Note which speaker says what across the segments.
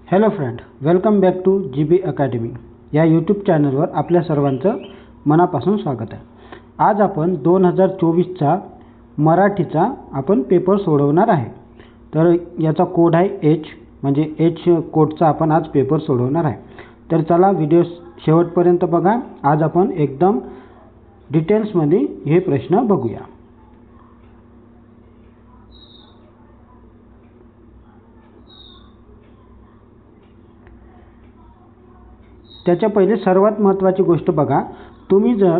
Speaker 1: Hello friend, welcome back to GB academy या YouTube चॅनलवर आपल्या सर्वांचं मनापासून स्वागत आहे। आज आपण 2024चा मराठीचा आपण पेपर सोडवणार आहे। तर याचा कोड आहे H, म्हणजे H कोडचा आपण आज पेपर सोडवणार आहे। तर चला व्हिडिओ शेवटपर्यंत बघा। आज आपण एकदम डिटेल्समध्ये हे प्रश्न बघूया। त्याच्या पहिले सर्वात महत्त्वाची गोष्ट बघा, तुम्ही जर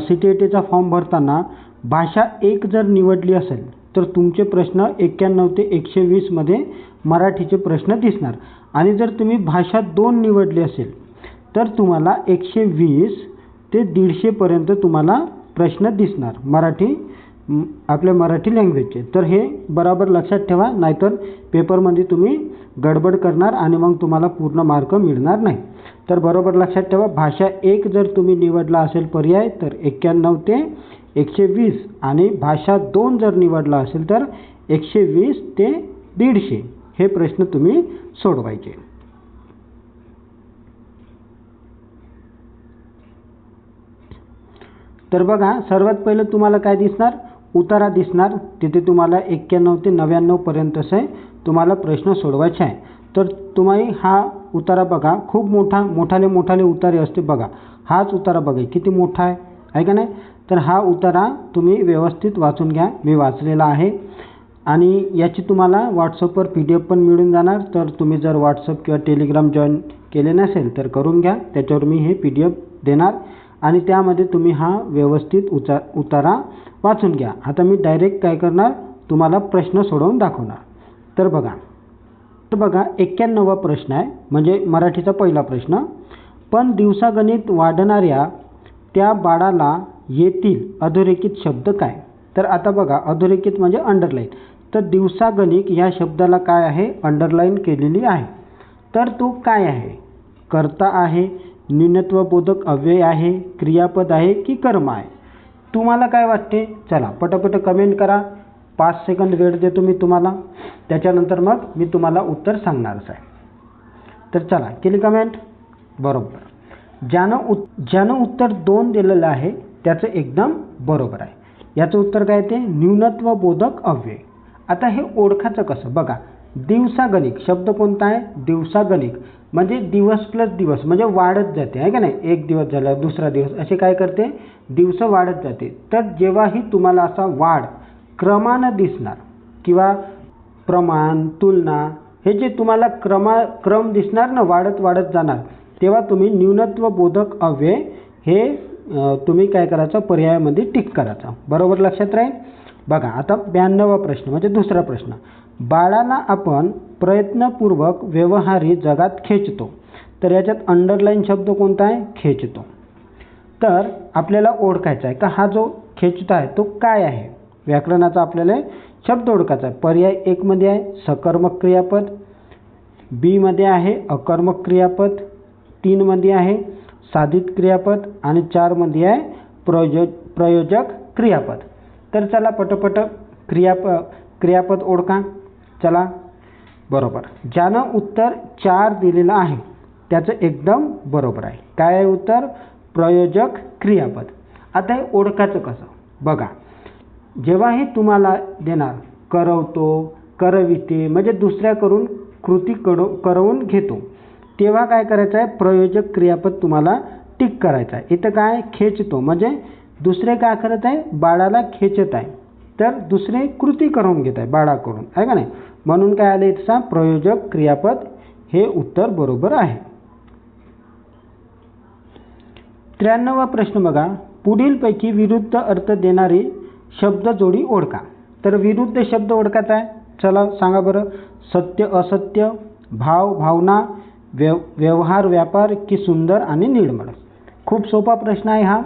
Speaker 1: CTETचा फॉर्म भरताना भाषा 1 जर निवडली असेल तर तुमचे प्रश्न 91 ते 120 मध्ये मराठीचे प्रश्न दिसणार, आणि जर तुम्ही भाषा 2 निवडली असेल तर तुम्हाला 120 ते 150 पर्यंत तुम्हाला प्रश्न दिसणार मराठी, आपल्या मराठी लँग्वेजचे। तर हे बरोबर लक्षात ठेवा, नाहीतर पेपरमध्ये तुम्ही गडबड करणार आणि मग तुम्हाला पूर्ण मार्क मिळणार नाही। तर बरोबर लक्षात ठेवा, भाषा 1 जर तुम्ही निवडला असेल पर्याय तर 91 ते 120, आणि भाषा 2 जर निवडला असेल तर 120 ते 150 हे प्रश्न तुम्ही सोडवायचे। तर बघा, सर्वात पहिले तुम्हाला काय दिसणार, उतारा दिसणार। तिथे तुम्हाला 91 ते 99 पर्यंतचे तुम्हाला प्रश्न सोडवायचे आहे। तर तुम्ही हा उतारा बघा, खूप मोठाले उतारे असते बघा। हाच उतारा बघा किती मोठा आहे का नाही। तर हा उतारा तुम्ही व्यवस्थित वाचून घ्या, मी वाचलेला आहे, आणि याची तुम्हाला व्हॉट्सअपवर PDF पण मिळून जाणार। तर तुम्ही जर व्हॉट्सअप किंवा टेलिग्राम जॉईन केले नसेल तर करून घ्या, त्याच्यावर मी हे PDF देणार, आणि त्यामध्ये तुम्ही हा व्यवस्थित उतारा वाचून घ्या। आता मी डायरेक्ट काय करणार, तुम्हाला प्रश्न सोडवून दाखवणार। तर बघा 91वा प्रश्न आहे, म्हणजे मराठीचा पहिला प्रश्न। पण दिवसागणिक वाढणाऱ्या त्या बाळाला येथील अधोरेखित शब्द काय? तर आता बघा, अधोरेखित म्हणजे अंडरलाईन। तर दिवसागणिक या शब्दाला काय आहे, अंडरलाईन केलेली आहे। तर तो काय आहे, कर्ता आहे, न्यूनत्वबोधक अव्यय आहे, क्रियापद आहे की कर्म आहे? तुम्हाला काय वाटते? चला पटापट कमेंट करा। 5 सेकंद वेळ देतो मी तुम्हाला, त्याच्यानंतर मग मी तुम्हाला उत्तर सांगणारच आहे। तर चला, केली कमेंट? बरोबर। ज्यानं उत्तर 2 दिलेलं आहे त्याचं एकदम बरोबर आहे। याचं उत्तर काय ते, न्यूनत्वबोधक अव्यय। आता हे ओळखायचं कसं बघा, दिवसागणिक शब्द कोणता आहे, दिवसागणिक म्हणजे दिवस प्लस दिवस म्हणजे वाढत जाते आहे का नाही। एक दिवस झाला, दुसरा दिवस, असे काय करते, दिवस वाढत जाते। तर जेव्हाही तुम्हाला असा वाढ क्रमानं दिसणार, किंवा प्रमाण, तुलना, हे जे तुम्हाला क्रम दिसणार ना, वाढत जाणार, तेव्हा तुम्ही न्यूनत्वबोधक अव्यय हे तुम्ही काय करायचं, पर्यायामध्ये टिक करायचा। बरोबर लक्षात राहील। बघा आता 92वा प्रश्न म्हणजे दुसरा प्रश्न। बाळाला आपण प्रयत्नपूर्वक व्यवहारी जगात खेचतो। तर याच्यात अंडरलाईन शब्द कोणता आहे, खेचतो। तर आपल्याला ओळखायचा आहे का हा जो खेचतो आहे तो काय आहे, व्याकरणाचा आपल्याला शब्द ओळखायचा आहे। पर्याय 1 मध्ये आहे सकर्मक क्रियापद, B मध्ये आहे अकर्मक क्रियापद, 3 मध्ये आहे साधित क्रियापद, आणि 4 मध्ये आहे प्रयोजक क्रियापद। तर चला पटपट क्रियापद ओळखा। चला, बरोबर, ज्यानं उत्तर 4 दिलेलं आहे त्याचं एकदम बरोबर आहे। काय आहे उत्तर, प्रयोजक क्रियापद। आता हे ओळखायचं कसं बघा, जेव्हाही तुम्हाला देणार करवतो, करविते म्हणजे दुसऱ्याकडून कृती करवून घेतो, तेव्हा काय करायचं आहे, प्रयोजक क्रियापद तुम्हाला टिक करायचं आहे। इथं काय, खेचतो म्हणजे दुसरे काय करत आहे, बाळाला खेचत आहे, तर दुसरे कृती करून घेत आहे बाळाकडून आहे का नाही, म्हणून काय आले इथं प्रयोजक क्रियापद, हे उत्तर बरोबर आहे। 93वा प्रश्न बघा, पुढीलपैकी विरुद्ध अर्थ देणारी शब्द जोडी ओळखा। तर विरुद्ध शब्द ओळखायचा आहे, चला सांगा बरं, सत्य असत्य, भाव भावना, व्यवहार व्यापार की सुंदर आणि निर्मळ? खूप सोपा प्रश्न आहे हा,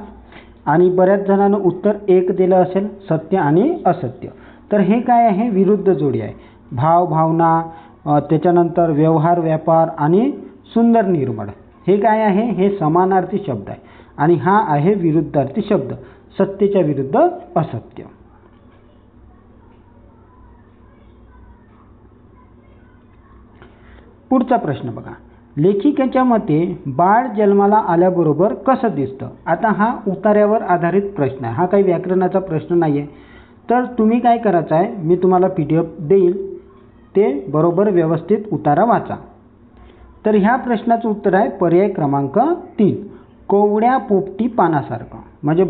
Speaker 1: आणि बऱ्याच जणांना उत्तर 1 दिलं असेल, सत्य आणि असत्य। तर हे काय आहे, विरुद्ध जोडी आहे। भाव भावना, त्याच्यानंतर व्यवहार व्यापार आणि सुंदर निर्मळ, हे काय आहे, हे समानार्थी शब्द आहे, आणि हा आहे विरुद्धार्थी शब्द, सत्याच्या विरुद्ध असत्य। पुढचा प्रश्न बघा, लेखिकेच्या मते बाळ जन्माला आल्याबरोबर कसं दिसतं? आता हा उतार्यावर आधारित प्रश्न आहे, हा काही व्याकरणाचा प्रश्न नाही आहे. तर तुम्ही काय करायचं आहे, मी तुम्हाला PDF देईल, ते बरोबर व्यवस्थित उतारा वाचा. तर ह्या प्रश्नाचं उत्तर आहे पर्याय क्रमांक 3, कोवड्या पोपटी पानासारखं. म्हणजे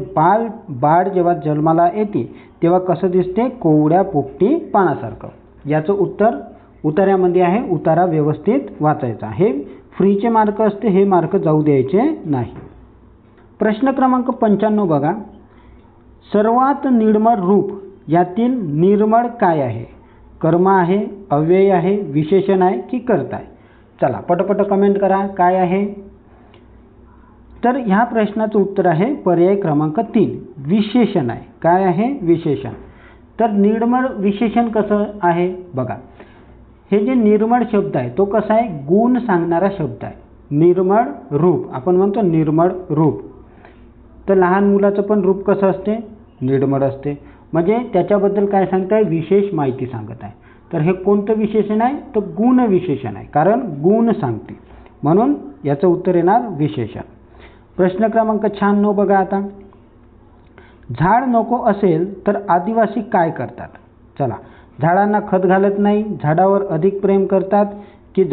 Speaker 1: बाळ जेव्हा जन्माला येते तेव्हा कसं दिसते? कोवड्या पोपटी पानासारखं. याचं उत्तर उतार्यामध्ये आहे, उतारा व्यवस्थित वाचायचा. हे फ्रीचे मार्क असते, हे मार्क जाऊ द्यायचे नाही. प्रश्न क्रमांक 95 बघा, सर्वात निर्मळ रूप यातील निर्मळ काय आहे? कर्म आहे, अव्यय आहे, विशेषण आहे की कर्ता आहे? चला पटपट कमेंट करा काय आहे. तर ह्या प्रश्नाचं उत्तर आहे पर्याय क्रमांक 3, विशेषण आहे. काय आहे? विशेषण. तर निर्मळ विशेषण कसं आहे बघा, हे जे निर्मळ शब्द आहे तो कसा आहे? गुण सांगणारा शब्द आहे. निर्मळ रूप, आपण म्हणतो निर्मळ रूप. तर लहान मुलाचं पण रूप कसं असते? निर्मळ असते. म्हणजे त्याच्याबद्दल काय सांगताय? विशेष माहिती सांगत आहे. तर हे कोणतं विशेषण आहे? तर गुण विशेषण आहे, कारण गुण सांगते, म्हणून याचं उत्तर येणार विशेषण. प्रश्न क्रमांक 96 बघा आता, झाड नको असेल तर आदिवासी काय करतात? चला, झाडांना खत घालत नाही, झाडावर अधिक प्रेम करतात की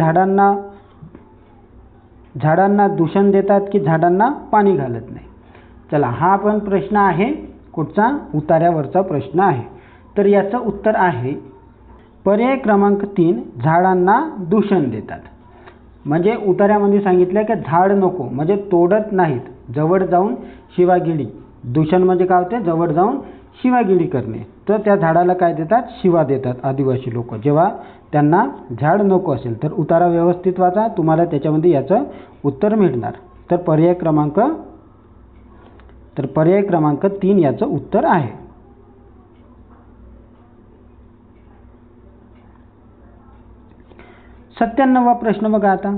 Speaker 1: झाडांना दूषण देतात की झाडांना पाणी घालत नाही? चला, हा पण प्रश्न आहे कुठचा? उतार्यावरचा प्रश्न आहे. तर याचं उत्तर आहे पर्याय क्रमांक 3, झाडांना दूषण देतात. म्हणजे उतार्यामध्ये सांगितलं की झाड नको म्हणजे तोडत नाहीत, जवळ जाऊन शिवागिरी. दूषण म्हणजे काय होते? जवळ जाऊन शिवागिरी करणे. तर त्या झाडाला काय देतात? शिवा देतात आदिवासी लोक, जेव्हा त्यांना झाड नको असेल. तर उतारा व्यवस्थित वाचा, तुम्हाला त्याच्यामध्ये याचं उत्तर मिळणार. तर पर्याय क्रमांक 3 याचं उत्तर आहे. सत्त्याण्णवा प्रश्न बघा आता,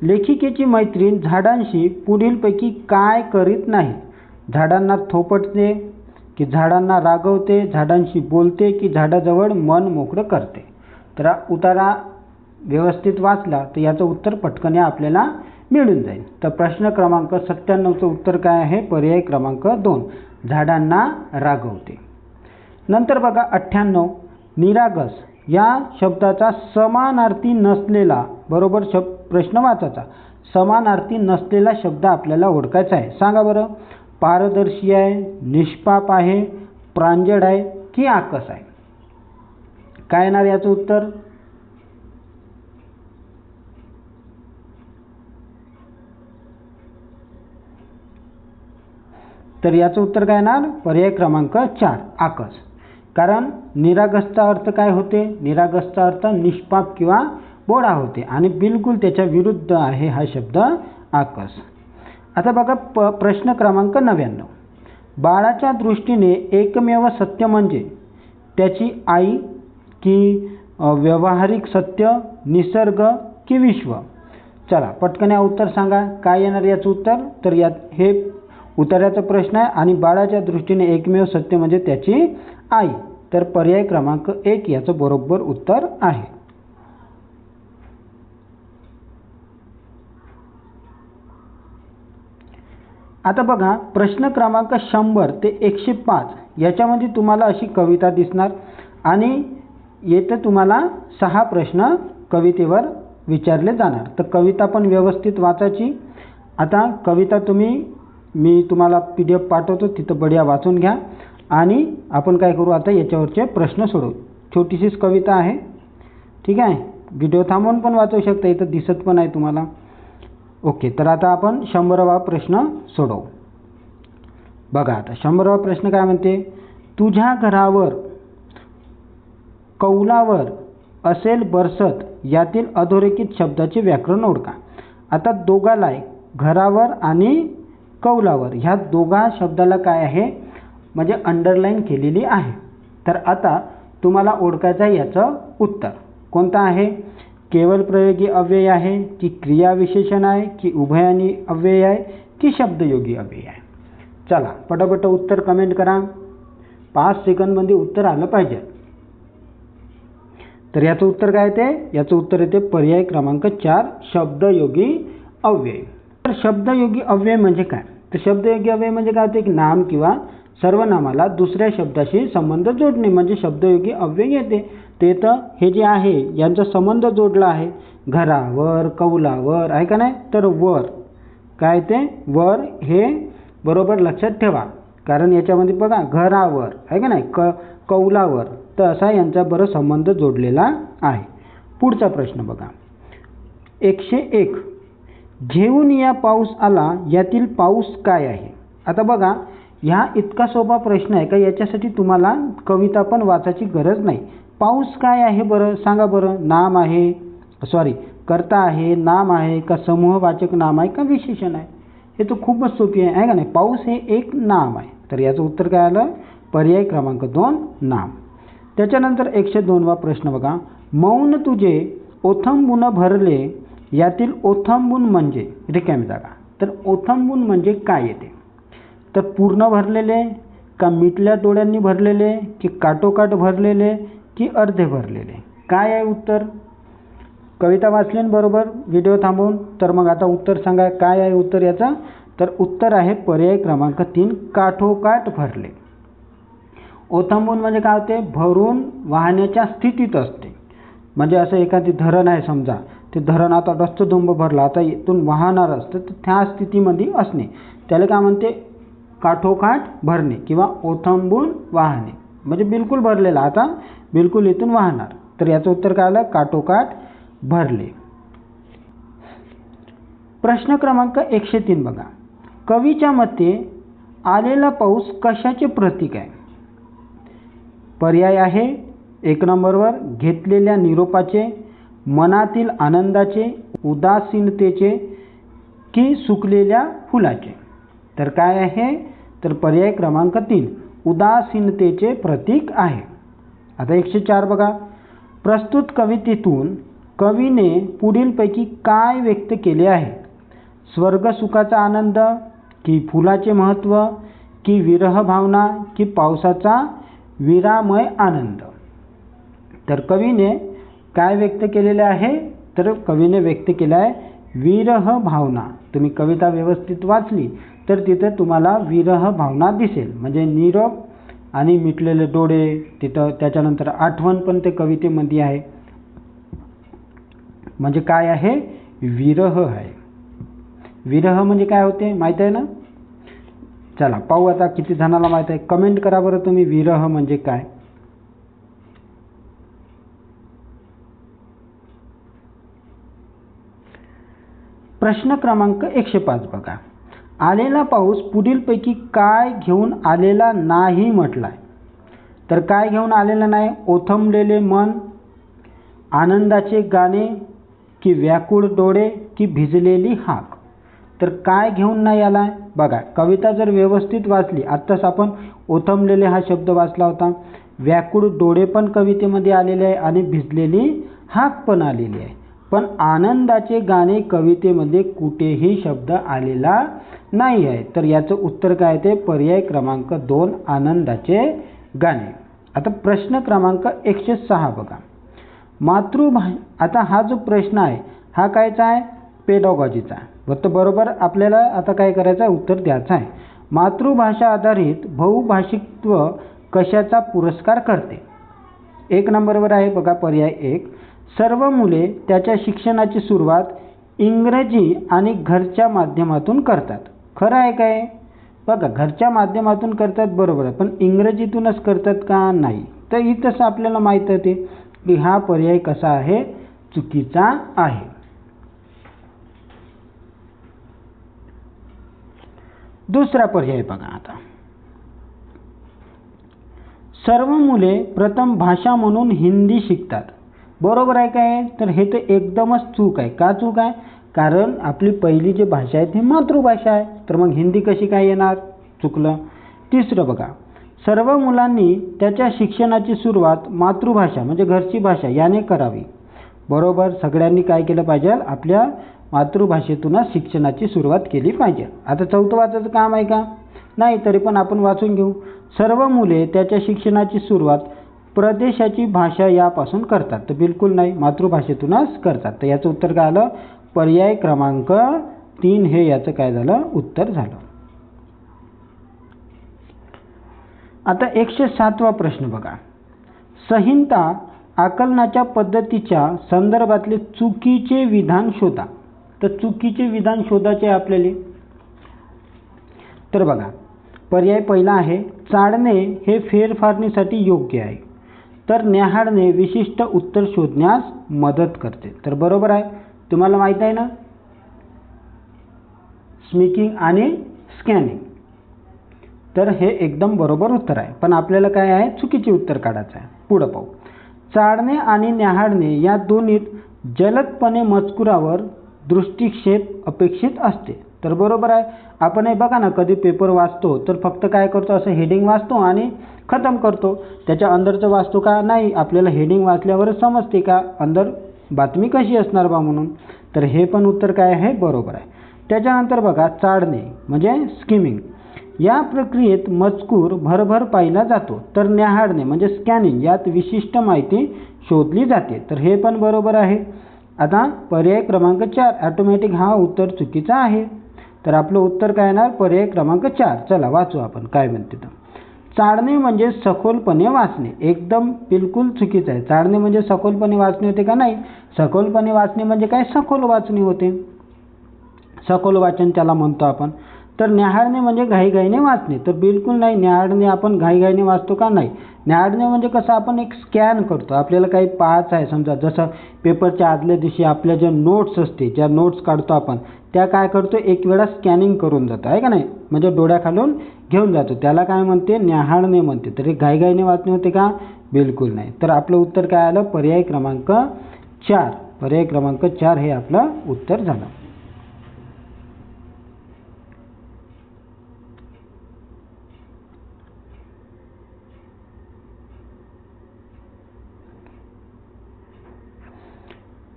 Speaker 1: लेखिकेची मैत्रीण झाडांशी पुढीलपैकी काय करीत नाही? झाडांना थोपटते की झाडांना रागवते, झाडांशी बोलते की झाडाजवळ मन मोकळं करते? तर उतारा व्यवस्थित वाचला तर याचं उत्तर पटकन आपल्याला मिळून जाईल. तर प्रश्न क्रमांक 97चं उत्तर काय आहे? पर्याय क्रमांक 2, झाडांना रागवते. नंतर बघा 98, निरागस या शब्दाचा समानार्थी नसलेला, बरोबर प्रश्न वाचायचा, समानार्थी नसलेला शब्द आपल्याला ओळखायचा आहे. सांगा बरं, पारदर्शी आहे, निष्पाप आहे, प्रांजळ आहे की आकस आहे? काय येणार याचं उत्तर? तर याचं उत्तर काय येणार? पर्याय क्रमांक 4, आकस. कारण निरागसचा अर्थ काय होते? निरागसचा अर्थ निष्पाप किंवा बोळा होते आणि बिलकुल त्याच्या विरुद्ध आहे हा शब्द आकस. आता बघा प्रश्न क्रमांक 99, बाळाच्या दृष्टीने एकमेव सत्य म्हणजे त्याची आई की व्यावहारिक सत्य, निसर्ग की विश्व? चला पटकन उत्तर सांगा, काय येणार याचं उत्तर? तर यात हे उतार्याचा प्रश्न आहे आणि बाळाच्या दृष्टीने एकमेव सत्य म्हणजे त्याची आई. तर पर्याय क्रमांक 1 याचं बरोबर उत्तर आहे. आता बघा प्रश्न क्रमांक 100 ते 105 याच्यामध्ये तुम्हाला अशी कविता दिसणार आणि येथे तुम्हाला 6 प्रश्न कवितेवर विचारले जाणार. तर कविता पण व्यवस्थित वाचायची. आता कविता मी तुम्हाला PDF पाठवतो, तिथं बढिया वाचून घ्या आणि आपण काय करू आता याच्यावरचे प्रश्न सोडवू. छोटीशीच कविता आहे, ठीक आहे. व्हिडिओ थांबवून पण वाचू शकता, इथं दिसत पण आहे तुम्हाला. ओके, तर आता आपण 100वा प्रश्न सोडवू. बघा आता 100वा प्रश्न काय म्हणते? तुझ्या घरावर कौलावर असेल बरसत यातील अधोरेखित शब्दाचे व्याकरण ओळखा. आता दोघाला आहे, घरावर आणि कौलावर, ह्या दोघा शब्दाला काय आहे म्हणजे अंडरलाईन केलेली आहे. तर आता तुम्हाला ओळखायचं आहे याचं उत्तर कोणतं आहे? केवळ प्रयोगी अव्यय आहे की क्रियाविशेषण आहे की उभयानी अव्यय आहे की शब्दयोगी अव्यय आहे? चला पटापट उत्तर कमेंट करा, 5 सेकंदमध्ये उत्तर आलं पाहिजे. तर याचं उत्तर काय येते? याचं उत्तर येते पर्याय क्रमांक 4 शब्दयोगी अव्यय. तर शब्दयोगी अव्यय म्हणजे काय? तर शब्दयोगी अव्यय म्हणजे काय होते? की नाम किंवा सर्वनामाला दुसऱ्या शब्दाशी संबंध जोडणे म्हणजे शब्दयोगी अव्यय येते. ते तर हे जे आहे यांचा संबंध जोडला आहे घरावर, कौलावर, आहे का नाही? तर वर काय ते? वर हे बरोबर लक्षात ठेवा, कारण याच्यामध्ये बघा घरावर आहे का नाही, कौलावर, तर असा यांचा बरं संबंध जोडलेला आहे. पुढचा प्रश्न बघा 101 घेऊन या पाऊस आला यातील पाऊस काय आहे? आता बघा ह्या इतका सोपा प्रश्न आहे का याच्यासाठी तुम्हाला कविता पण वाचायची गरज नाही. पाऊस काय आहे बरं सांगा बरं? नाम आहे, कर्ता आहे, नाम आहे का समूहवाचक नाम आहे का विशेषण आहे? हे तर खूपच सोपी आहे का नाही? पाऊस हे एक नाम आहे. तर याचं उत्तर काय आलं? पर्याय क्रमांक 2 नाम. त्याच्यानंतर 102 वा प्रश्न बघा मौन तुझे ओथंबून भरले यातील ओथंबून म्हणजे रिकामी जागा. तर ओथंबून म्हणजे काय येते? तर पूर्ण भरलेले का मिटल्या डोळ्यांनी भरलेले की काटोकाट भरलेले की अर्धे भरलेले? काय आहे उत्तर? कविता वाचली बरोबर व्हिडिओ थांबवून? तर मग आता उत्तर सांगा काय आहे उत्तर याचं? तर उत्तर आहे पर्याय क्रमांक 3 काठोकाठ भरले. ओथंबून म्हणजे काय होते? भरून वाहण्याच्या स्थितीत असते. म्हणजे असं एखादी धरण आहे समजा, ते धरण आता डस्तुडुंब भरलं, आता इथून वाहणार असतं, तर त्या स्थितीमध्ये असणे त्याला काय म्हणते? काठोकाठ भरणे किंवा ओथंबून वाहणे. म्हणजे बिलकुल भरलेला, आता बिलकुल इथून वाहणार. तर याचं उत्तर काय आलं? काठोकाठ भरले. प्रश्न क्रमांक 103 बघा कवीच्या मते आलेला पाऊस कशाचे प्रतीक आहे? पर्याय आहे 1 नंबरवर घेतलेल्या निरोपाचे, मनातील आनंदाचे, उदासीनतेचे की सुकलेल्या फुलाचे. तर काय आहे? तर पर्याय क्रमांक 3 उदासीनतेचे प्रतीक आहे. आता 104 बघा प्रस्तुत कवितेतून कवीने पुढीलपैकी काय व्यक्त केले आहे? स्वर्ग सुखाचा आनंद की फुलाचे महत्त्व की विरह भावना की पावसाचा विरामय आनंद? तर कवीने काय व्यक्त केलेले आहे? तर कवीने व्यक्त केला आहे विरह भावना. तुम्ही कविता व्यवस्थित वाचली तर तिथे तुम्हाला विरह भावना दिसेल. म्हणजे निरोप आणि मिटलेले डोळे तिथं, त्याच्यानंतर आठवण पण ते कवितेमध्ये आहे. म्हणजे काय आहे? विरह आहे. विरह म्हणजे काय होते माहित आहे ना? चला पाहू आता किती जणांना माहित आहे. कमेंट करा बरं तुम्ही विरह म्हणजे काय? प्रश्न क्रमांक 105 बघा आलेला पाऊस पुढीलपैकी काय घेऊन आलेला नाही म्हटलाय? तर काय घेऊन आलेला नाही? ओथंबलेले मन, आनंदाचे गाणे की व्याकुळ डोळे की भिजलेली हाक? तर काय घेऊन नाही आलाय? बघा कविता जर व्यवस्थित वाचली, आत्ताच आपण ओथंबलेले हा शब्द वाचला होता, व्याकुळ डोळे पण कवितेमध्ये आलेले आहे आणि भिजलेली हाक पण आलेली आहे. पण आनंदाचे गाणे कवितेमध्ये कुठेही शब्द आलेला नाही आहे. तर याचं उत्तर काय ते? पर्याय क्रमांक 2 आनंदाचे गाणे. आता प्रश्न क्रमांक 106 बघा आता हा जो प्रश्न आहे हा कायचा आहे? पेडॉगॉजीचा. फक्त बरोबर आपल्याला आता काय करायचं आहे? उत्तर द्यायचं आहे. मातृभाषा आधारित बहुभाषिकत्व कशाचा पुरस्कार करते? 1 नंबरवर आहे बघा पर्याय 1 सर्व मुले त्याच्या शिक्षणाची सुरुवात इंग्रजी आणि घरच्या माध्यमातून करतात. खरं आहे काय? बघा घरच्या माध्यमातून करतात बरोबर आहे, पण इंग्रजीतूनच करतात का? नाही. तर इथंच आपल्याला माहीत होते की हा पर्याय कसा आहे? चुकीचा आहे. दुसरा पर्याय बघा आता सर्व मुले प्रथम भाषा म्हणून हिंदी शिकतात. बरोबर आहे काय? तर हे तर एकदमच चूक आहे. का चूक आहे? कारण आपली पहिली जी भाषा आहे ती मातृभाषा आहे, तर मग हिंदी कशी काय येणार? चुकलं. तिसरं बघा सर्व मुलांनी त्याच्या शिक्षणाची सुरुवात मातृभाषा म्हणजे घरची भाषा याने करावी. बरोबर, सगळ्यांनी काय केलं पाहिजे? आपल्या मातृभाषेतूनच शिक्षणाची सुरुवात केली पाहिजे. आता चौथं वाचायचं काम आहे का? नाही, तरी पण आपण वाचून घेऊ. सर्व मुले त्याच्या शिक्षणाची सुरुवात प्रदेशाची भाषा यापासून करतात? तर बिलकुल नाही, मातृभाषेतूनच करतात. तर याचं उत्तर काय आलं? पर्याय क्रमांक 3 हे याचं काय झालं? उत्तर झालं. आता 107वा प्रश्न बघा. संहिता आकलनाच्या पद्धतीच्या संदर्भातले चुकीचे विधान शोधा. तर चुकीचे विधान शोधायचे आपल्याला. तर बघा, पर्याय पहिला आहे चाळणे हे फेरफारणीसाठी योग्य आहे. तर न्याहाळणे विशिष्ट उत्तर शोधण्यास मदत करते. तर बरोबर आहे. तुम्हाला माहित आहे ना, स्पीकिंग आणि स्कॅनिंग. तर हे एकदम बरोबर उत्तर आहे. पण आपल्याला काय आहे? चुकीचे उत्तर काढायचं आहे. पुढे पाहू. चाळणे आणि न्याहाळणे या दोन्हीत जलदपणे मजकुरावर दृष्टिक्षेप अपेक्षित असते. तर बरोबर आहे. आपण हे बघा ना, कधी पेपर वाचतो तर फक्त काय करतो? असं हेडिंग वाचतो आणि खतम करतो. त्याच्या अंदरचं वाचतो का? नाही. आपल्याला हेडिंग वाचल्यावरच समजते का अंदर बातमी कशी असणार बा म्हणून. तर हे पण उत्तर काय आहे? बरोबर आहे. त्याच्यानंतर बघा, चाळणे म्हणजे स्किमिंग. या प्रक्रियेत मजकूर भरभर पाहिला जातो. तर न्याहाळणे म्हणजे स्कॅनिंग यात विशिष्ट माहिती शोधली जाते. तर हे पण बरोबर आहे. आता पर्याय क्रमांक 4 ऑटोमॅटिक हा उत्तर चुकीचा आहे. तर आपलं उत्तर काय येणार? पर्याय क्रमांक 4. चला वाचू आपण काय म्हणते. तर चाळणे म्हणजे सखोलपणे वाचणे. एकदम बिलकुल चुकीचं आहे. चाळणे म्हणजे सखोलपणे वाचणे होते का? नाही. सखोलपणे वाचणे म्हणजे काय? सखोल वाचणे होते. सखोल वाचन त्याला म्हणतो आपण. तर न्याहाळणे म्हणजे घाईघाईने वाचणे. तर बिलकुल नाही. न्याहाळणे आपण घाईघाईने वाचतो का? नाही. न्याहाळणे म्हणजे कसं? आपण एक स्कॅन करतो. आपल्याला काही पाहायचं आहे, समजा जसं पेपरच्या आदल्या दिवशी आपल्या ज्या नोट्स असते, ज्या नोट्स काढतो आपण, त्या काय करतो? एक वेळा स्कॅनिंग करून जातो आहे का नाही, म्हणजे डोळ्याखालून घेऊन जातो. त्याला काय म्हणते? न्याहाळणे म्हणते. तर हे घाईघाईने वाचणे होते का? बिलकुल नाही. तर आपलं उत्तर काय आलं? पर्याय क्रमांक 4. पर्याय क्रमांक 4 हे आपलं उत्तर झालं.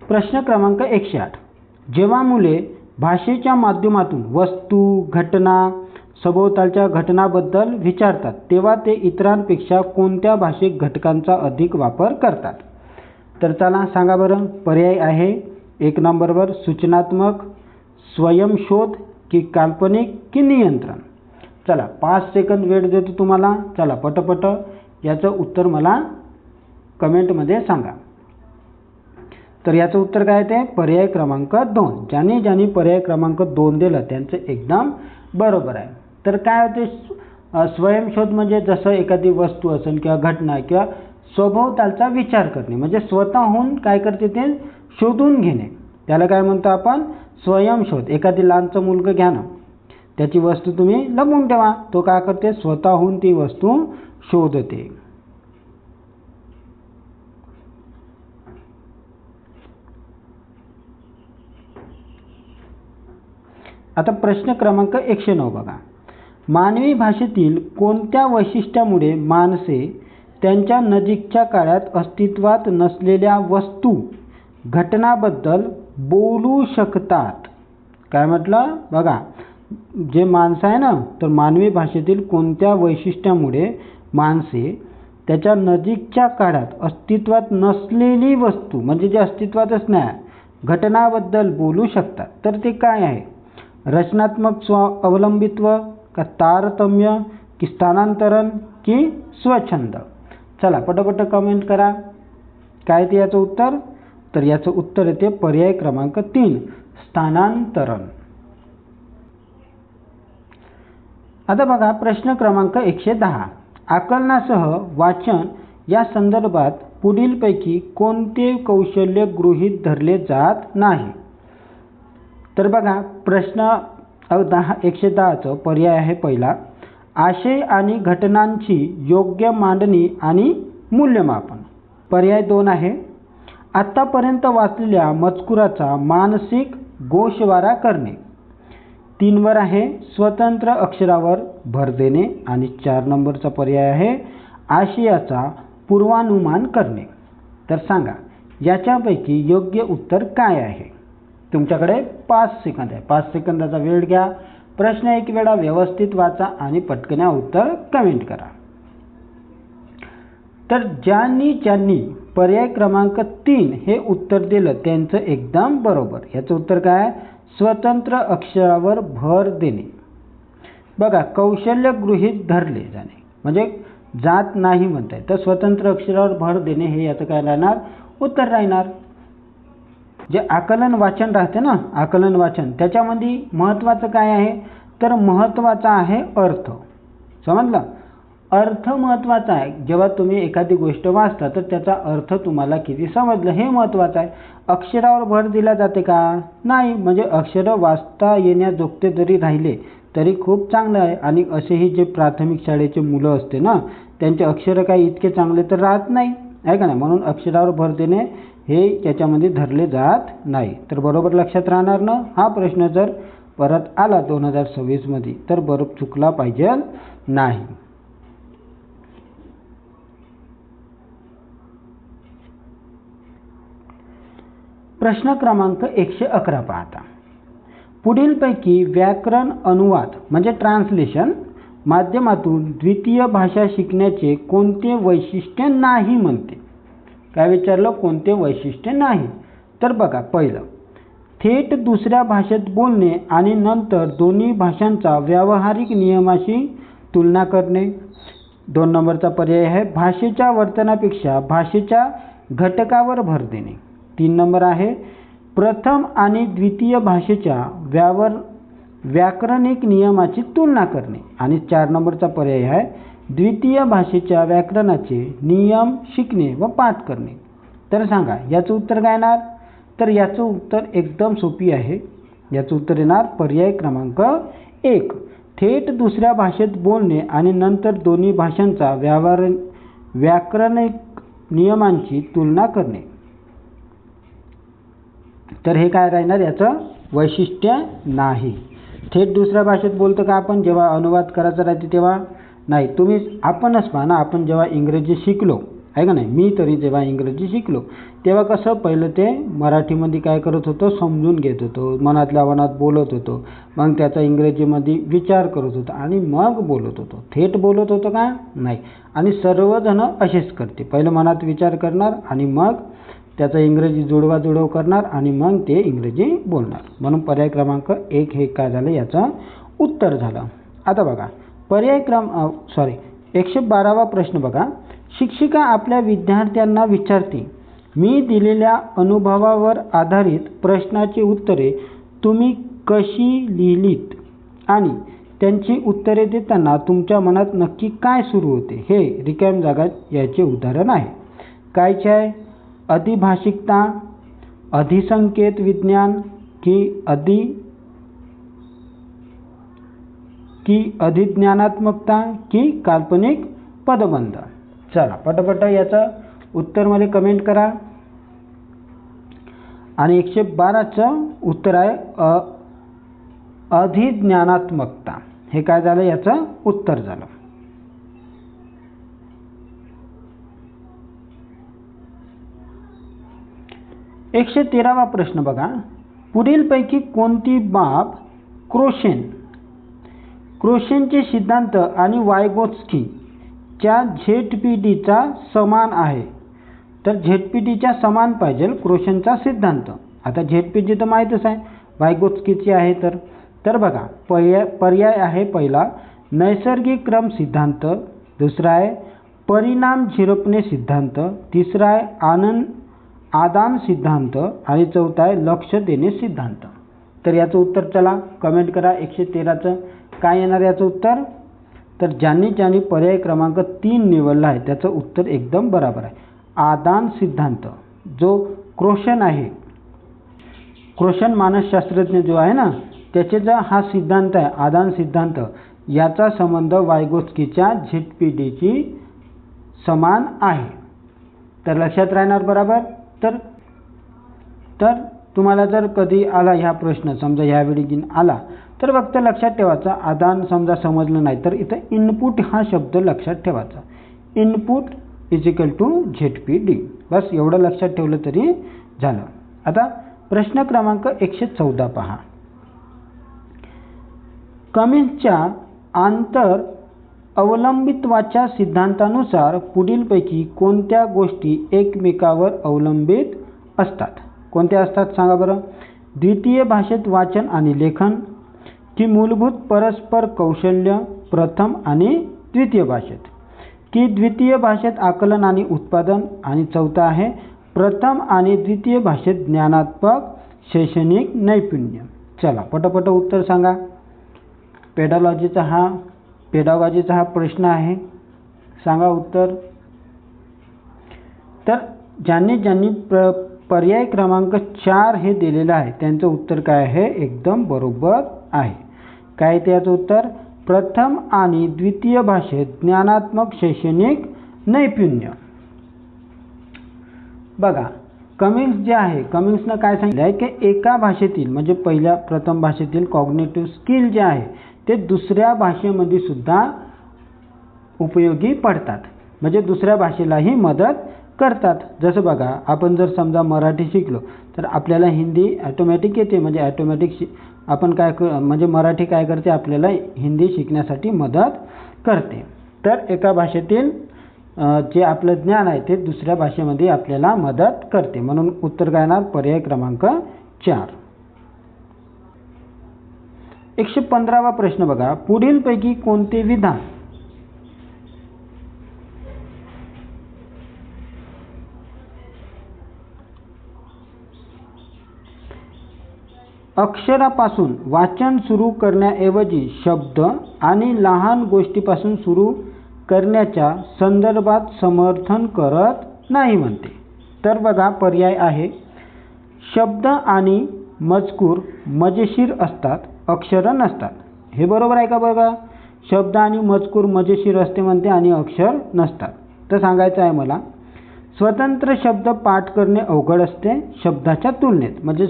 Speaker 1: प्रश्न क्रमांक 108. जेव्हा मुले भाषेच्या माध्यमातून वस्तू, घटना, सभोवतालच्या घटनाबद्दल विचारतात तेव्हा ते इतरांपेक्षा कोणत्या भाषिक घटकांचा अधिक वापर करतात? तर चला सांगा बरं. पर्याय आहे 1 नंबरवर सूचनात्मक, स्वयंशोध की काल्पनिक की नियंत्रण. चला 5 सेकंद वेळ देतो तुम्हाला. चला पटपट याचं उत्तर मला कमेंटमध्ये सांगा. तर याचं उत्तर काय ते? पर्याय क्रमांक 2. ज्यांनी पर्याय क्रमांक 2 दिलं त्यांचं एकदम बरोबर आहे. तर काय होते? स्वयंशोध म्हणजे जसं एखादी वस्तू असेल किंवा घटना किंवा सभोवतालचा विचार करणे, म्हणजे स्वतःहून काय करते? ते शोधून घेणे. त्याला काय म्हणतो आपण? स्वयंशोध. एखादी लहानचं मुलगा घ्या ना, त्याची वस्तू तुम्ही लपवून ठेवा, तो काय करते? स्वतःहून ती वस्तू शोधते. आता प्रश्न क्रमांक 109 बघा. मानवी भाषेतील कोणत्या वैशिष्ट्यामुळे माणसे त्यांच्या नजीकच्या काळात अस्तित्वात नसलेल्या वस्तू, घटनाबद्दल बोलू शकतात? काय म्हटलं? बघा, जे माणसं आहे ना, तर मानवी भाषेतील कोणत्या वैशिष्ट्यामुळे माणसे त्याच्या नजीकच्या काळात अस्तित्वात नसलेली वस्तू, म्हणजे जे अस्तित्वातच नाही, घटनाबद्दल बोलू शकतात? तर ते काय आहे? रचनात्मक अवलंबित्व का तारतम्य की स्थानांतरण की स्वच्छंद? चला पटपट कमेंट करा. काय ते याचं उत्तर? तर याचं उत्तर येते पर्याय क्रमांक 3 स्थानांतरण. आता बघा प्रश्न क्रमांक 110. आकलनासह वाचन या संदर्भात पुढीलपैकी कोणते कौशल्य गृहीत धरले जात नाही? तर बघा प्रश्न 110चं पर्याय आहे पहिला, आशय आणि घटनांची योग्य मांडणी आणि मूल्यमापन. पर्याय 2 आहे, आत्तापर्यंत वाचलेल्या मजकुराचा मानसिक गोषवारा करणे. 3 वर आहे, स्वतंत्र अक्षरावर भर देणे. आणि 4 नंबरचा पर्याय आहे, आशयाचा पूर्वानुमान करणे. तर सांगा याच्यापैकी योग्य उत्तर काय आहे? तुमच्याकडे 5 सेकंद आहे. 5 सेकंदाचा वेळ घ्या. प्रश्न एक वेळा व्यवस्थित वाचा आणि पटकन उत्तर कमेंट करा. तर ज्यांनी पर्याय क्रमांक 3 हे उत्तर दिलं त्यांचं एकदम बरोबर. याचं उत्तर काय आहे? स्वतंत्र अक्षरावर भर देणे. बघा, कौशल्य गृहीत धरले जाणे म्हणजे जात नाही म्हणताय, तर स्वतंत्र अक्षरावर भर देणे हे याचं काय राहणार? उत्तर राहणार. जे आकलन वाचन राहते ना, आकलन वाचन, त्याच्यामध्ये महत्त्वाचं काय आहे? तर महत्त्वाचा आहे अर्थ. समजलं? अर्थ महत्त्वाचा आहे. जेव्हा तुम्ही एखादी गोष्ट वाचता तर त्याचा अर्थ तुम्हाला किती समजलं हे महत्त्वाचं आहे. अक्षरावर भर दिला जाते का? नाही. म्हणजे अक्षरं वाचता येण्याजोगते जरी राहिले तरी खूप चांगलं आहे. आणि असेही जे प्राथमिक शाळेचे मुलं असते ना, त्यांचे अक्षरं काही इतके चांगले तर राहत नाही, आहे का नाही? म्हणून अक्षरावर भर देणे हे त्याच्यामध्ये धरले जात नाही. तर बरोबर लक्षात राहणार ना? हा प्रश्न जर परत आला 2026 मध्ये तर बरोबर चुकला पाहिजे नाही. प्रश्न क्रमांक 111 पाहता. पुढीलपैकी व्याकरण अनुवाद म्हणजे ट्रान्सलेशन माध्यमातून द्वितीय भाषा शिकण्याचे कोणते वैशिष्ट्य नाही म्हणते? काय विचारलं? कोणते वैशिष्ट्य नाही? तर बघा, पहिलं, थेट दुसऱ्या भाषेत बोलणे आणि नंतर दोन्ही भाषांचा व्यावहारिक नियमाशी तुलना करणे. 2 नंबरचा पर्याय आहे भाषेच्या वर्तनापेक्षा भाषेच्या घटकावर भर देणे. 3 नंबर आहे प्रथम आणि द्वितीय भाषेच्या व्याकरणिक नियमाची तुलना करणे. आणि 4 नंबरचा पर्याय आहे द्वितीय भाषेच्या व्याकरणाचे नियम शिकणे व पाठ करणे. तर सांगा याचं उत्तर काय येणार? तर याचं उत्तर एकदम सोपी आहे. याचं उत्तर येणार पर्याय क्रमांक 1, थेट दुसऱ्या भाषेत बोलणे आणि नंतर दोन्ही भाषांचा व्याकरणिक नियमांची तुलना करणे. तर हे काय राहणार? याचं वैशिष्ट्य नाही. थेट दुसऱ्या भाषेत बोलतो का आपण जेव्हा अनुवाद करायचा राहते तेव्हा? नाही. तुम्ही आपणच पहा ना, आपण जेव्हा इंग्रजी शिकलो, आहे का नाही? मी तरी जेव्हा इंग्रजी शिकलो तेव्हा कसं पहिलं ते मराठीमध्ये काय करत होतो? समजून घेत होतो, मनातल्या मनात बोलत होतो, मग त्याचा इंग्रजीमध्ये विचार करत होतो आणि मग बोलत होतो. थेट बोलत होतो का? नाही. आणि सर्वजण असेच करते, पहिलं मनात विचार करणार आणि मग त्याचा इंग्रजी जुळवाजुळव करणार आणि मग ते इंग्रजी बोलणार. म्हणून पर्याय क्रमांक 1 हे काय झालं? याचं उत्तर झालं. आता बघा, पर्याय 112वा प्रश्न बघा. शिक्षिका आपल्या विद्यार्थ्यांना विचारते, मी दिलेल्या अनुभवावर आधारित प्रश्नाची उत्तरे तुम्ही कशी लिहिलीत आणि त्यांची उत्तरे देताना तुमच्या मनात नक्की काय सुरू होते? हे रिकाम्या जागा याचे उदाहरण आहे. कायचे आहे? अधिभाषिकता, अधिसंकेत विज्ञान की अधिज्ञानात्मकता की काल्पनिक पदबंध? चला पटापट याचं उत्तर मध्ये कमेंट करा. आणि 112चं उत्तर आहे अधिज्ञानात्मकता. हे काय झालं? याचं उत्तर झालं. 113वा प्रश्न बघा. पुढीलपैकी कोणती बाब क्रोशेनचे सिद्धांत आणि वायगोत्स्कीच्या झेडपीडीचा समान आहे? तर झेडपीडीच्या समान पाहिजे क्रोशेनचा सिद्धांत. आता झेडपीडी तर माहीतच आहे, वायगोत्स्कीची आहे. तर बघा, पर्याय आहे पहिला नैसर्गिक क्रम सिद्धांत, दुसरा आहे परिणाम झिरपणे सिद्धांत, तिसरा आहे आदान सिद्धांत आणि चौथा आहे लक्ष देणे सिद्धांत. तर याचं उत्तर चला कमेंट करा. 113चं काय येणार याचं उत्तर? तर ज्यांनी पर्याय क्रमांक 3 निवडला आहे त्याचं उत्तर एकदम बरोबर आहे. आदान सिद्धांत जो क्रोशन आहे, क्रोशन मानसशास्त्रज्ञ जो आहे ना, त्याचे जो हा सिद्धांत आहे आदान सिद्धांत, याचा संबंध वायगोत्स्कीच्या झेडपीडीची समान आहे. तर लक्षात राहणार बरोबर. तर तुम्हाला जर कधी आला ह्या प्रश्न, समजा ह्या वेळी आला तर फक्त लक्षात ठेवायचा आदान समजा समजलं नाही तर इथं इनपुट हा शब्द लक्षात ठेवायचा. इनपुट = झेडपीडी. बस एवढं लक्षात ठेवलं तरी झालं. आता प्रश्न क्रमांक 114 पहा. कमिन्सच्या आंतर अवलंबित्वाच्या सिद्धांतानुसार पुढीलपैकी कोणत्या गोष्टी एकमेकावर अवलंबित असतात? कोणत्या असतात सांगा बरं? द्वितीय भाषेत वाचन आणि लेखन, की मूलभूत परस्पर कौशल्य प्रथम आणि द्वितीय भाषेत, की द्वितीय भाषेत आकलन आणि उत्पादन, आणि चौथा आहे प्रथम आणि द्वितीय भाषेत ज्ञानात्मक शैक्षणिक नैपुण्य. चला पटापट उत्तर सांगा. पेडागॉजीचा हा प्रश्न आहे. सांगा उत्तर. तर ज्यांनी पर्याय क्रमांक 4 हे दिलेलं आहे त्यांचं उत्तर काय आहे? एकदम बरोबर आहे. काय ते याचं उत्तर? प्रथम आणि द्वितीय भाषेत ज्ञानात्मक शैक्षणिक नैपुण्य. बघा कमिन्स जे आहे, कमिन्सनं काय सांगितलं आहे की एका भाषेतील म्हणजे प्रथम भाषेतील कॉग्निटिव्ह स्किल जे आहे ते दुसऱ्या भाषेमध्ये सुद्धा उपयोगी पडतात, म्हणजे दुसऱ्या भाषेलाही मदत करतात. जसं बघा आपण जर समजा मराठी शिकलो तर आपल्याला हिंदी ऑटोमॅटिक येते, म्हणजे ऑटोमॅटिक आपण म्हणजे मराठी काय करते आपल्याला हिंदी शिकण्यासाठी मदत करते. तर एका भाषेतील जे आपलं ज्ञान आहे ते दुसऱ्या भाषेमध्ये आपल्याला मदत करते. म्हणून उत्तर काय येणार? पर्याय क्रमांक 4. 115वा प्रश्न बघा. पुढीलपैकी कोणते विधान अक्षरापासून वाचन सुरू करण्याऐवजी शब्द आणि लहान गोष्टीपासून सुरू करण्याच्या संदर्भात समर्थन करत नाही म्हणते? तर बघा पर्याय आहे शब्द आणि मजकूर मजेशीर असतात, अक्षर नसतात. हे बरोबर आहे का? बघा शब्द आणि मजकूर मजेशीर असते म्हणते आणि अक्षर नसतात. तर सांगायचं आहे मला स्वतंत्र शब्द पाठ करणे अवघड असते शब्दाच्या तुलनेत, म्हणजे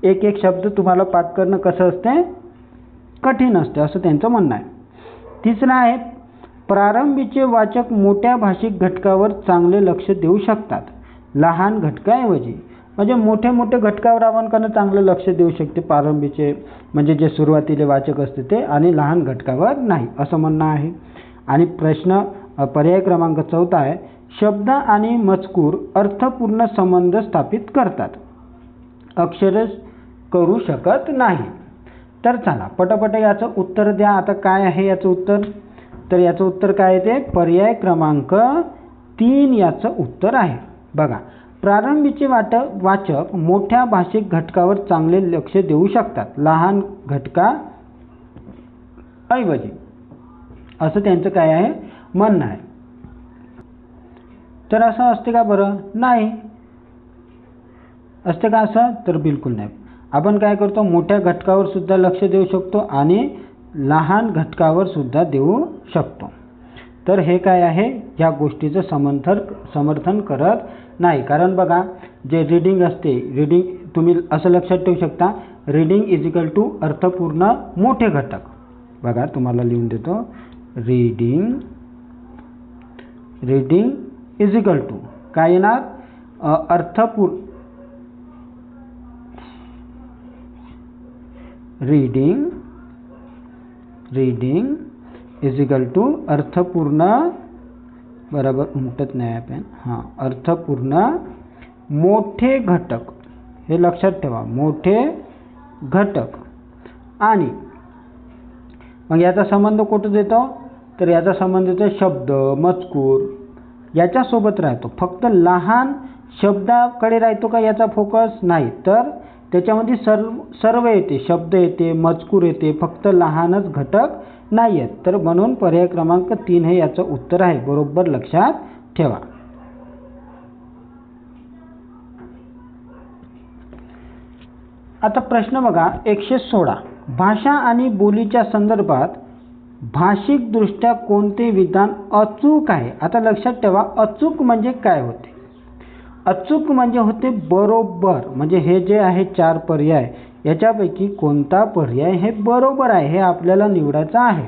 Speaker 1: एक शब्द तुम्हाला पाठ करणं कसं असते? कठीण असते असं त्यांचं म्हणणं आहे. तिसरं आहे प्रारंभीचे वाचक मोठ्या भाषिक घटकावर चांगले लक्ष देऊ शकतात लहान घटकाऐवजी, म्हणजे मोठे घटकावर आपण चांगलं लक्ष देऊ शकते प्रारंभीचे म्हणजे जे सुरुवातीले वाचक असते ते, आणि लहान घटकावर नाही असं म्हणणं आहे. आणि पर्याय क्रमांक 4 आहे शब्द आणि मजकूर अर्थपूर्ण संबंध स्थापित करतात, अक्षर करू शकत नाही. तर चला पटापट याचं उत्तर द्या. आता काय आहे याचं उत्तर? तर याचं उत्तर काय आहे? ते पर्याय क्रमांक 3 याचं उत्तर आहे. बघा प्रारंभीचे वाचक मोठ्या भाषिक घटकावर चांगले लक्ष देऊ शकतात लहान घटका ऐवजी, असं त्यांचं काय आहे म्हणणं आहे. तर असं असते का बरं? नाही. असते का असं? तर बिलकुल नाही. आपण काय करतो मोठ्या घटकावर सुद्धा लक्ष देऊ शकतो आणि लहान घटकावर सुद्धा देऊ शकतो. तर हे काय आहे? या गोष्टीचं समर्थन करत नाही. कारण बघा जे रीडिंग असते, रीडिंग तुम्ही असं लक्षात ठेवू शकता रीडिंग इज इक्वल टू अर्थपूर्ण मोठे घटक. बघा तुम्हाला लिहून देतो रीडिंग इज इक्वल टू काय येणार? रीडिंग इज इक्वल टू अर्थपूर्ण, बरोबर उमटत नाही आपण, हां अर्थपूर्ण मोठे घटक. हे लक्षात ठेवा मोठे घटक. आणि मग याचा संबंध कुठं देतो? तर याचा संबंध येतो शब्द मजकूर याच्यासोबत राहतो. फक्त लहान शब्दाकडे राहतो का याचा फोकस? नाही. तर त्याच्यामध्ये सर्व येते, शब्द येते, मजकूर येते, फक्त लहानच घटक नाही आहेत. तर म्हणून पर्याय क्रमांक 3 हे याचं उत्तर आहे. बरोबर लक्षात ठेवा. आता प्रश्न बघा 116. भाषा आणि बोलीच्या संदर्भात भाषिकदृष्ट्या कोणते विधान अचूक आहे? आता लक्षात ठेवा अचूक म्हणजे काय होते? अचूक म्हणजे होते बरोबर, म्हणजे हे जे आहे 4 पर्याय याच्यापैकी कोणता पर्याय हे बरोबर आहे हे आपल्याला निवडायचं आहे.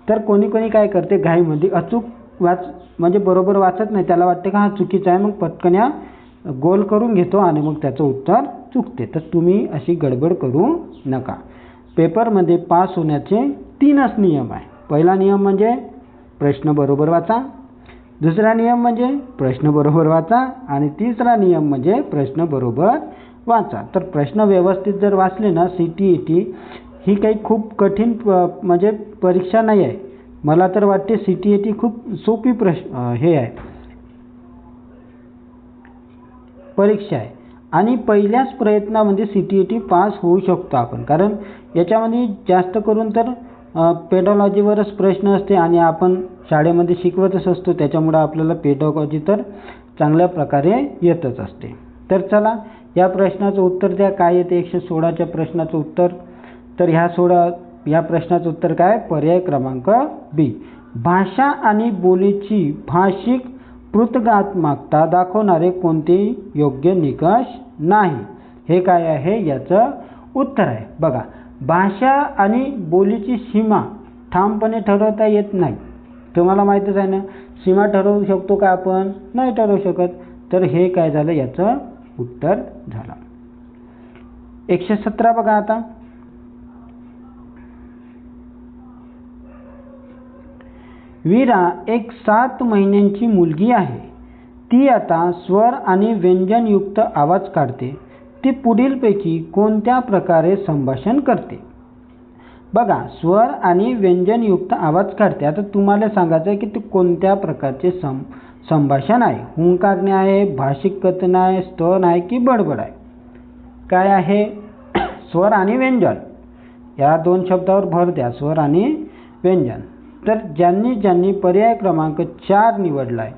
Speaker 1: तर कोणी काय करते घाईमध्ये अचूक म्हणजे बरोबर वाचत नाही, त्याला वाटते का हा चुकीचा आहे, मग पटकन या गोल करून घेतो आणि मग त्याचं उत्तर चुकते. तर तुम्ही अशी गडबड करू नका. पेपरमध्ये पास होण्याचे 3च नियम आहे. पहिला नियम म्हणजे प्रश्न बरोबर वाचा. दुसरा नियम म्हणजे प्रश्न बरोबर वाचा आणि तिसरा नियम म्हणजे प्रश्न बरोबर वाचा. तर प्रश्न व्यवस्थित जर वाचले ना, CTET ही काही खूप कठीण म्हणजे परीक्षा नाही आहे. मला तर वाटते CTET खूप सोपी हे आहे, परीक्षा आहे आणि पहिल्याच प्रयत्नामध्ये CTET पास होऊ शकतो आपण. कारण याच्यामध्ये जास्त करून तर पेडॉलॉजीवरच प्रश्न असते आणि आपण शाळेमध्ये शिकवतच असतो, त्याच्यामुळे आपल्याला पेडॉलॉजी तर चांगल्या प्रकारे येतच असते. तर चला या प्रश्नाचं उत्तर द्या. काय येते 116च्या प्रश्नाचं उत्तर? तर ह्या प्रश्नाचं उत्तर काय? पर्याय क्रमांक बी. भाषा आणि बोलीची भाषिक पृथगात्मकता दाखवणारे कोणतेही योग्य निकष नाही. हे काय आहे याचं उत्तर आहे. बघा, भाषा आणि बोलीची सीमा ठामपणे ठरवता येत नाही. तुम्हाला माहीतच आहे ना, सीमा ठरवू शकतो का आपण? नाही ठरवू शकत. तर हे काय झालं, याचं उत्तर झालं. 117 बघा आता. वीरा एक 7 महिन्यांची मुलगी आहे. ती आता स्वर आणि व्यंजनयुक्त आवाज काढते. ती पुढीलपैकी कोणत्या प्रकारे संभाषण करते? बघा, स्वर आणि व्यंजनयुक्त आवाज काढते. आता तुम्हाला सांगायचं आहे की ते कोणत्या प्रकारचे संभाषण आहे. हुंकारणे आहे, भाषिक कथन आहे, स्तन आहे की बडबड आहे? काय आहे? स्वर आणि व्यंजन. या 2 शब्दावर भर द्या, स्वर आणि व्यंजन. तर ज्यांनी पर्याय क्रमांक 4 निवडला आहे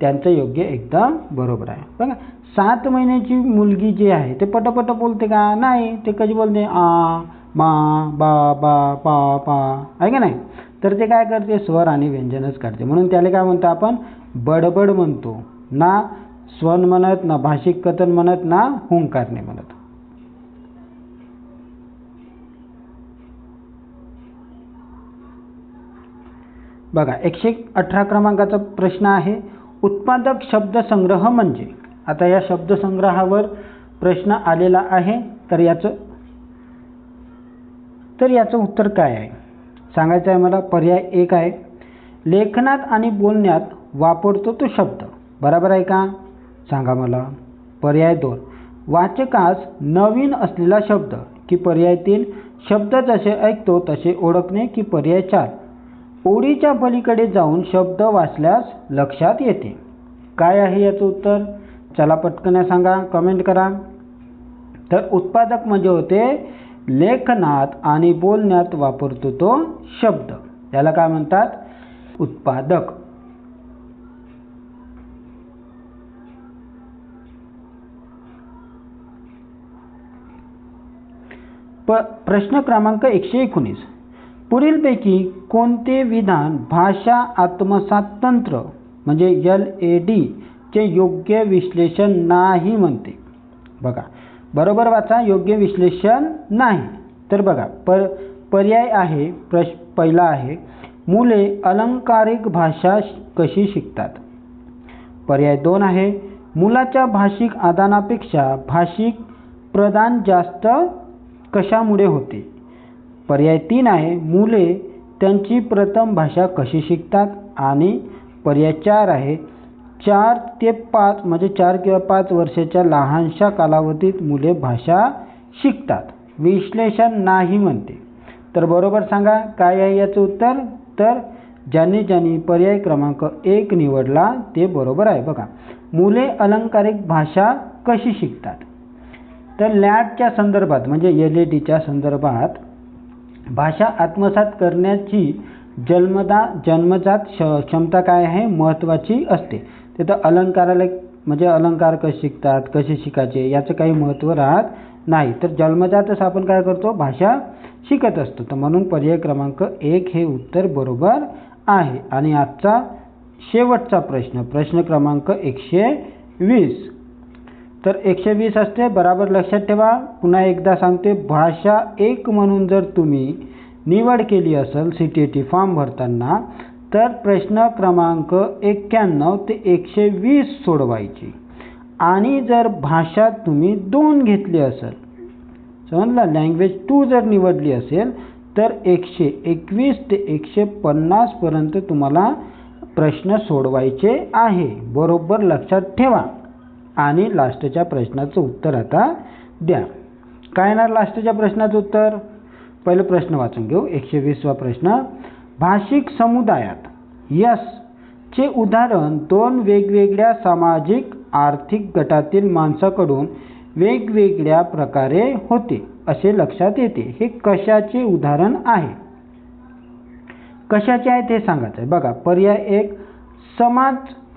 Speaker 1: त्यांचं योग्य एकदम बरोबर आहे. बघा, 7 महिन्याची मुलगी जी आहे ते पटपट बोलते का? नाही. ते कशी बोलते? आ, मा, बा, बा, पा, पा, आहे का नाही? तर ते काय करते? स्वर आणि व्यंजनच काढते. म्हणून त्याला काय म्हणतो आपण? बडबड म्हणतो. ना स्वन म्हणत, ना भाषिक कथन म्हणत, ना हुंकारणे म्हणत. बघा, 118 क्रमांकाचा प्रश्न आहे. उत्पादक शब्दसंग्रह म्हणजे? आता या शब्दसंग्रहावर प्रश्न आलेला आहे. तर याचं उत्तर काय आहे सांगायचं आहे मला. पर्याय 1 आहे, लेखनात आणि बोलण्यात वापरतो तो शब्द. बरोबर आहे का? सांगा मला. पर्याय 2, वाचकास नवीन असलेला शब्द. की पर्याय 3, शब्द जसे ऐकतो तसे ओळखणे. की पर्याय 4, ओळीच्या पलीकडे जाऊन शब्द वाचल्यास लक्षात येते. काय आहे याचं उत्तर? चला पटकन सांगा, कमेंट करा. तर उत्पादक म्हणजे होते लेखनात आणि बोलण्यात वापरतो तो शब्द. त्याला काय म्हणतात? उत्पादक. प्रश्न क्रमांक 119. पुढीलपैकी कोणते विधान भाषा आत्मसात तंत्र म्हणजे LAD चे योग्य विश्लेषण नाही म्हणते? बघा, बरोबर वाचा. योग्य विश्लेषण नाही. तर बघा, पर्याय आहे. पहिला आहे, मुले अलंकारिक भाषा कशी शिकतात? पर्याय 2 आहे, मुलाच्या भाषिक आदानापेक्षा भाषिक प्रदान जास्त कशामुळे होते? पर्याय 3 आहे, मुले त्यांची प्रथम भाषा कशी शिकतात? आणि पर्याय 4 आहे, 4 ते 5 म्हणजे 4 किंवा 5 वर्षाच्या लहानशा कालावधीत मुले भाषा शिकतात. विश्लेषण नाही म्हणते. तर बरोबर सांगा काय आहे याचं उत्तर? तर ज्यांनी पर्याय क्रमांक 1 निवडला ते बरोबर आहे. बघा, मुले अलंकारिक भाषा कशी शिकतात? तर लॅडच्या संदर्भात म्हणजे LADच्या संदर्भात भाषा आत्मसात करण्याची जन्मजात क्षमता काय आहे? महत्त्वाची असते. तिथं अलंकाराला म्हणजे अलंकार कसे शिकतात, कसे शिकायचे याचं काही महत्त्व राहत नाही. तर जन्मजातच आपण काय करतो? भाषा शिकत असतो. तर म्हणून पर्याय क्रमांक 1 हे उत्तर बरोबर आहे. आणि आजचा शेवटचा प्रश्न क्रमांक 120. तर 120 असते, बरोबर लक्षात ठेवा. पुन्हा एकदा सांगते, भाषा 1 म्हणून जर तुम्ही निवड केली असेल CTET फॉर्म भरताना तर प्रश्न क्रमांक 91 ते 120 सोडवायची. आणि जर भाषा तुम्ही 2 घेतली असेल, समजलं, लँग्वेज 2 जर निवडली असेल तर 121 ते 150 पर्यंत तुम्हाला प्रश्न सोडवायचे आहे, बरोबर लक्षात ठेवा. आणि लास्टच्या प्रश्नाचं उत्तर आता द्या. काय येणार लास्टच्या प्रश्नाचं उत्तर? पहिलं प्रश्न वाचून घेऊ. 120वा प्रश्न. भाषिक समुदायात यस चे उदाहरण दोन वेगवेगळ्या सामाजिक आर्थिक गटातील माणसाकडून वेगवेगळ्या प्रकारे होते असे लक्षात येते. हे कशाचे उदाहरण आहे? कशाचे आहे ते सांगायचं आहे. बघा, पर्याय 1 समाज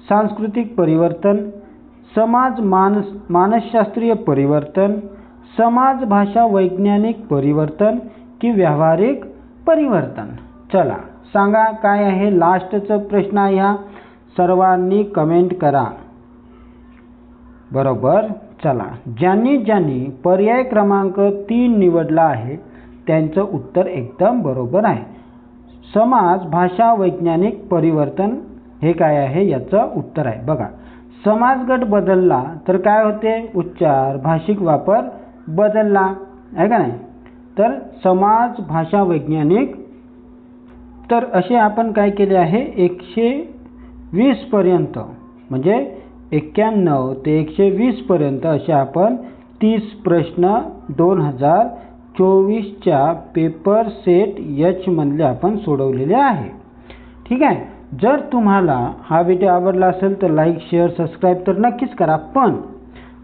Speaker 1: सांस्कृतिक परिवर्तन, समाज मानसशास्त्रीय परिवर्तन, समाज भाषा वैज्ञानिक परिवर्तन की व्यावहारिक परिवर्तन. चला सांगा काय आहे. लास्टचा प्रश्न आहे हा. सर्वांनी कमेंट करा. बरोबर. चला, ज्यांनी पर्याय क्रमांक 3 निवडला आहे त्यांचं उत्तर एकदम बरोबर आहे. समाज भाषा वैज्ञानिक परिवर्तन हे काय आहे याचं उत्तर आहे. बघा, समाजगट बदलला तर काय होते? उच्चार भाषिक वापर बदलला आहे का नाही? तर समाज भाषा वैज्ञानिक. तर असे आपण काय केले आहे 120 पर्यंत म्हणजे 91 ते 120 पर्यंत असे आपण 30 प्रश्न 2024च्या पेपर सेट एच मधले आपण सोडवलेले आहे. ठीक आहे. जर तुम्हाला हा व्हिडिओ आवडला असेल तर लाईक शेअर सबस्क्राईब तर नक्कीच करा. पण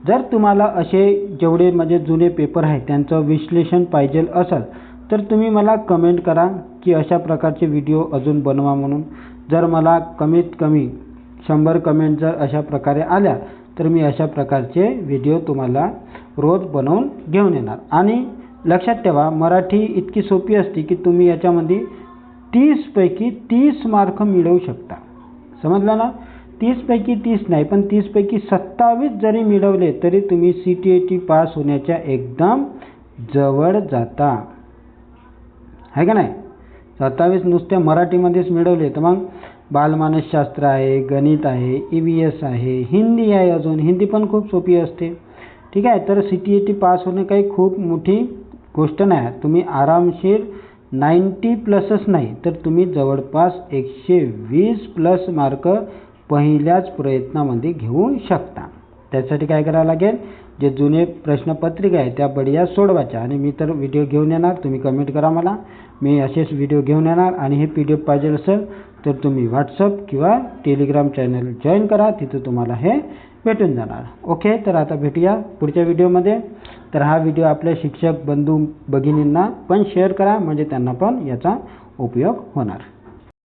Speaker 1: जर तुम्हाला असे जेवढे म्हणजे जुने पेपर आहेत त्यांचं विश्लेषण पाहिजे असेल तर तुम्ही मला कमेंट करा की अशा प्रकारचे व्हिडिओ अजून बनवा म्हणून. जर मला कमीत कमी 100 कमेंट जर अशा प्रकारे आल्या तर मी अशा प्रकारचे व्हिडिओ तुम्हाला रोज बनवून घेऊन येणार. आणि लक्षात ठेवा, मराठी इतकी सोपी असते की तुम्ही याच्यामध्ये 30 पैकी 30 मार्क मिळवू शकता. समजलं ना? 30 पैकी 30 नाही पण 30 पैकी 27 जरी मिळवले तरी तुम्ही CTET पास होण्याच्या एकदम जवळ जाता. आहे का नाही? 27 नुसत्या मराठीमध्येच मिळवले तर मग बालमानसशास्त्र आहे, गणित आहे, EVS आहे, हिंदी आहे. अजून हिंदी पण खूप सोपी असते. ठीक आहे. तर CTET पास होणे काही खूप मोठी गोष्ट नाही. तुम्ही आरामशीर 90 प्लसच नाही तर तुम्ही जवळपास 120 प्लस मार्क पहिल्याच प्रयत्नामध्ये घेऊ शकता. त्यासाठी काय करावं लागेल? जे जुने प्रश्नपत्रिका आहे त्या बढिया सोडवायच्या. आणि मी तर व्हिडिओ घेऊन येणार. तुम्ही कमेंट करा मला, मी असेच व्हिडिओ घेऊन येणार. आणि हे PDF पाहिजे असेल तर तुम्ही WhatsApp किंवा टेलिग्राम चॅनल जॉईन करा, तिथे तुम्हाला हे भेटून जाणार. ओके. तर आता भेटूया पुढच्या व्हिडिओमध्ये. तर हा व्हिडिओ आपल्या शिक्षक बंधू भगिनींना पण शेअर करा म्हणजे त्यांना पण याचा उपयोग होणार.